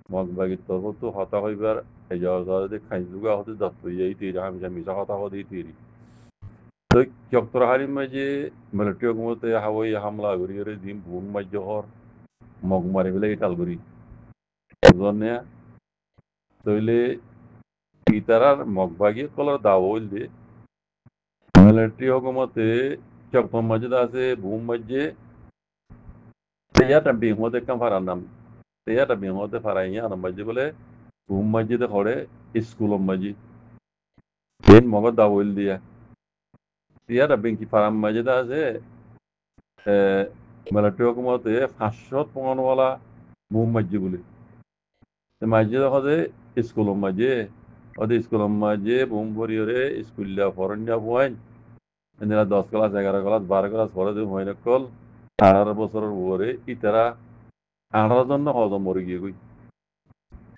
মগবাগির তরফ তো হতা হইবার এই জায়গাতে খাইজুগা হতে দত্ত এই তিরি আমি মিশা হতা হতে তিরি তো চক্র হারিম মাঝে মিলিটারি হুকুমতে হাওয়াই হামলা করি রে দিন বুন মাঝে হর মগ মারি ফেলে টালগুড়ি বুঝলেন তইলে ইতারার মগবাগি কলার দাও হইলে মিলিটারি হুকুমতে চক্র মাঝে আছে বুম মাঝে তেয়াটা বিহমতে কাম ফারার নাম তেয়াটা বিহমতে ফারাইয়া আর মাঝে বলে বুম মাঝে করে স্কুল মাঝে দেন মগর দাও হইল দিয়া তেয়াটা বেঙ্কি ফারাম মাঝে আছে মিলিটারি হুকুমতে 515 বুম মাঝে বলে মাঝে দেখে স্কুল মাঝে ওদের স্কুল মাঝে বুম ভরিয়ে স্কুল ফরন্যা পয়েন এরা 10 ক্লাস 11 ক্লাস 12 ক্লাস পরে হয় নকল 18 বছরের উপরে ইতারা 18 জন না হজন মরে গিয়ে গই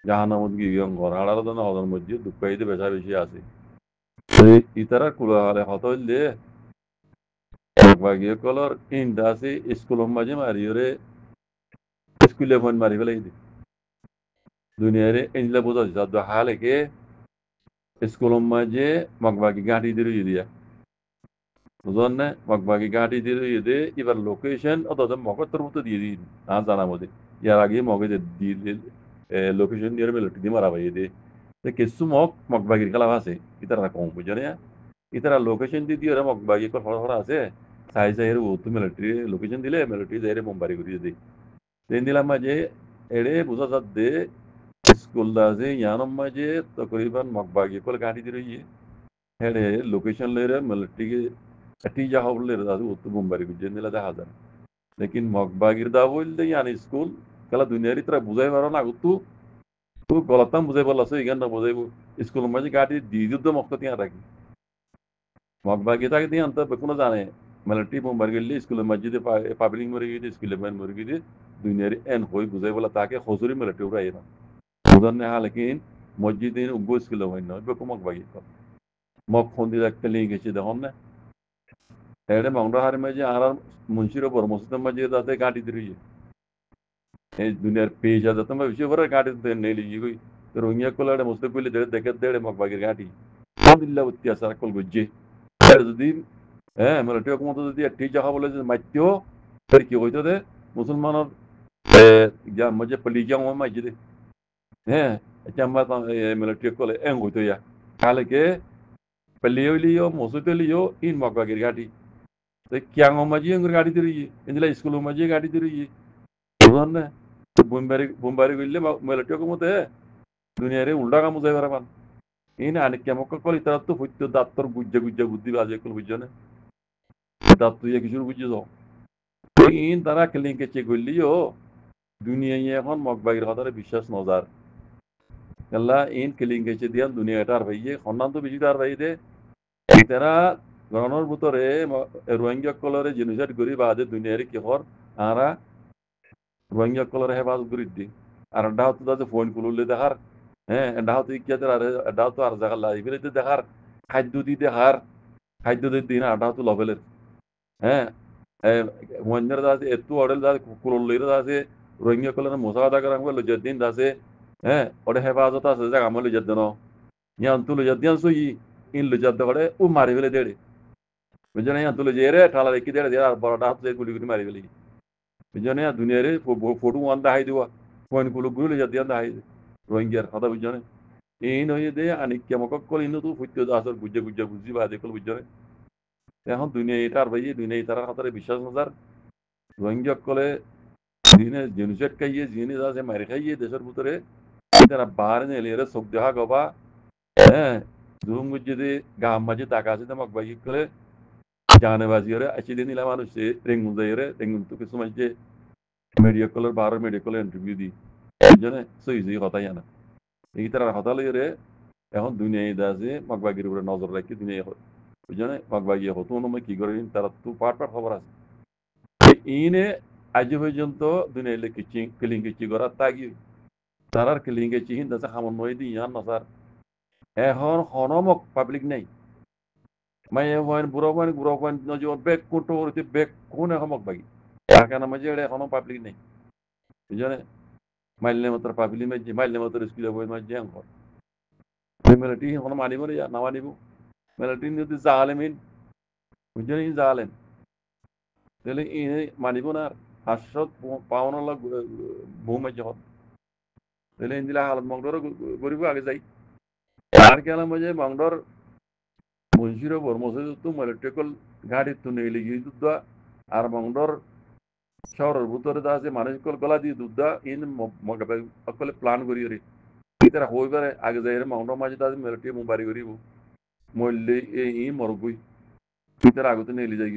জাহান্নামত গিয়ে ঘর 18 জন হজন মধ্যে দুঃখাইতে বেশা বেশি আছে ইতারা কুলা হলে হত হইলে বাগিয়ে কলর ইন্দা আছে স্কুল মাঝে মারিয়ে স্কুলে ফোন মারি ফেলাই দুনিয়ারে ইনলা বোঝা যাচ্ছে হালে কে স্কুল মাঝে মগবাগি গাঁটি দিয়ে বুঝলেন না মগবাগি গাঁটি দিয়ে এবার লোকেশন অত মগর মতো দিয়ে দিন না জানা মধ্যে ইয়ার আগে মগে দিয়ে লোকেশন দিয়ে মেলোটি দিয়ে মারা পাই দিয়ে কিছু মগবাগির খেলা আছে ইতারা কম বুঝে না ইতারা লোকেশন দিয়ে ওরা মগবাগি ফরা আছে সাই সাইয়ের ও তো মিলিটারি লোকেশন দিলে মিলিটারি যাই বোমবারি করিয়ে দিই দিন দিলাম মাঝে এড়ে বোঝা যাচ্ছে স্কুল আছে ইয়ানোর মাঝে তকরিবান মগবাগি কল গাঁটি দিয়ে হেড়ে লোকেশন লেরে মিলিটারি टीजा हवले दादू उत्तु बुम्बारी गुज्जे नीला दा हाजर लेकिन मगबागिर दा बोलते यानी स्कूल कला दुनियारी तरह बुझाई मारो ना तू तू गलतम बुझाई बोला सो इगन ना बुझाई स्कूल में गाड़ी दीदी तो मक्का तिया रखी मगबागिर ता तिया अंतर बेकुना जाने मिलिट्री बुम्बारी के लिए स्कूल मस्जिद पब्लिक मरी गई थी स्कूल में मरी गई थी दुनियारी एन होई बुझाई बोला ताकि खजूरी मिलिट्री उड़ा ये ना उधर ने हाल लेकिन मस्जिद इन उगो स्कूल में ना बेकु मगबागिर मग फोन दी रखते लिए किसी दहन ने एडे माउंट हार में जे आरा मुंशीरो पर मस्जिद में जे दाते गाड़ी दिरी ए दुनिया पेज जाता मैं विषय पर गाड़ी दे नहीं ली कोई तो रोनिया को लड़े मुझसे पहले दे देखे दे मग बाकी गाड़ी alhamdulillah व्यत्यास कल गुज्जे फिर जदी मेरे टियो को तो जदी ठीक जगह बोले मत्यो फिर क्यों होइतो दे मुसलमान या मुझे पलीजा हुआ मस्जिद है अच्छा मैं तो मेरे टियो को ले एंग होइतो या हाल के पलियो लियो मस्जिद लियो इन मग बाकी गाड़ी Chiang omaji yang gadi diri indila school omaji gadi diri bukan bumbari gille melatio ko mote dunia re ulda kamu jai baraban ini anik kemok ko itara tu futto dattor gujja buddi baje ko bujjone dattu ye kishur bujjo do in tara kelin ke che golliyo দুনিয়া এখন মগবাগির কথারে বিশ্বাস নজার আল্লাহ in কেলিংগেছে দিয়ান দুনিয়াটার ভাইয়ে খন্নান তো বেশি তার ভাইদে তারা গণর ভিতরে Rohingya কলরে genocide করি বাদে দুনিয়ারে কি হর আরা রোহিঙ্গা কলরে হেফাজত করি দি আর ডাও তো তাতে ফোন কুললে দেখার ডাও তো ইকিয়াতে আর ডাও তো আর জায়গা লাইবেলে দেখার খাদ্য দি দেখার খাদ্য দি দিন আর ডাও তো লবেলের হ্যাঁ মন্দির দাসে এত অডেল দাস কুললে দাসে রোহিঙ্গা কলরে মোসাদা করাম বলে জদ্দিন দাসে ওরে হেফাজত আছে জায়গা আমলে জদ্দন ইয়ান তুলে জদ্দিয়ান সুই ইন লুজাদ্দ করে ও মারি ফেলে দেড়ে বুঝনে ইয়ান তুলে জেরে ঠালা রেখে দেড়ে দেড় আর বড়টা হাত গুলি গুলি মারি ফেলে বুঝনে দুনিয়ারে ফটো আন্দা হাই দেওয়া ফোন কুলু গুলি জদ্দিয়ান হাই রোহিঙ্গার কথা বুঝনে এই নয় দে আনি কেমক কল ইনু তো ফুটতে আসর গুজ্জে বুঝি বা দেখল বুঝনে এখন দুনিয়া এটার ভাই দুনিয়া তার হাতারে বিশ্বাস নজার রোহিঙ্গা কলে দিনে জেনুসেট খাইয়ে জিনিস আছে মারি খাইয়ে দেশের ভিতরে তারা বাহারে নেলে চোখ দেখা গবা হ্যাঁ ধুম যদি গাম মাঝে টাকা আছে তোমাক বাইক করে জানে বাজি করে আসি দিন নিলাম মানুষ রেঙ্গুন যাই রে রেঙ্গুন তো কিছু মাঝে মেডিকেলের বারো মেডিকেলের ইন্টারভিউ দিই এই জন্য সই কথা জানা এই তারা কথা লই রে এখন দুনিয়ায় আছে মগবাগির উপরে নজর রাখি দুনিয়া বুঝনে মগবাগি হতো নমে কি করে তারা তো পাট খবর আছে ইনে আজ পর্যন্ত দুনিয়া কিচিং কিলিং কিচি করা তাগি তারার কিলিং কিচি হিন দাসা খামন নয় দি ইয়ান নসার এখন হনমক পাবলিক নাই মাই বুড়ো পয়েন্ট নজর বেক কোটো হইতে বেক কোন হমক বাগি তার কেন মাঝে এড়ে এখনো পাবলিক নেই বুঝলে মাইলে মাত্র পাবিলি মাঝে মাইলে মাত্র স্কুলে বই মাঝে আঙ্কর মেলাটি এখন মানিব না মানিব মেলাটি যদি জালেমিন বুঝছেন এই জালেম তাহলে মানিব না হাস্যত পাওনা বউ মাঝে হত তাহলে ইন্দিলা হালত মংডর গরিব আগে যাই আর কেলাম যে মংডর মনসিরো বর মসজিদ তো মেলাটিকল গাড়ি তো নেই লিগি দুধ আর মংডর শহরের ভিতরে দা আছে মানুষ কল গলা দিয়ে দুধ ইন মগাবে অকলে প্ল্যান করি রে ইতারা হইবারে আগে যাই মংডর মাঝে দা মেলাটি মুবারি করিব মরলে এই মরগুই ইতারা আগতে নেলি যাই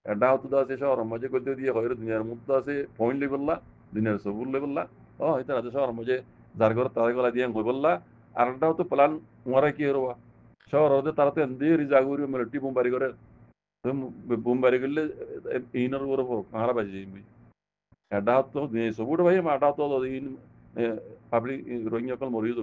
এটা হতো দা আছে শহরের মাঝে করতে দিয়ে হয় দুনিয়ার মধ্যে আছে পয়েন্ট লেভেললা দুনিয়ার সবুর লেভেললা ও ইতারা আছে শহরের মাঝে যার ঘর তার গলা দিয়ে হই বললা আর এটা হতো প্ল্যান মরা কি হরবা শহর হতে তারা তো এন্দি রিজাগুরি মেলাটি মুবারি করে বুমবারি করলে ইনর উপর কাঁড়া বাজি যাইবি এটা তো ସବୁଠୁ ଭାଇ ମାଟା ତ ପାବ୍ଲିକ ରୋହିଙ୍ଗ୍ୟା କଲ ମରିବ ତ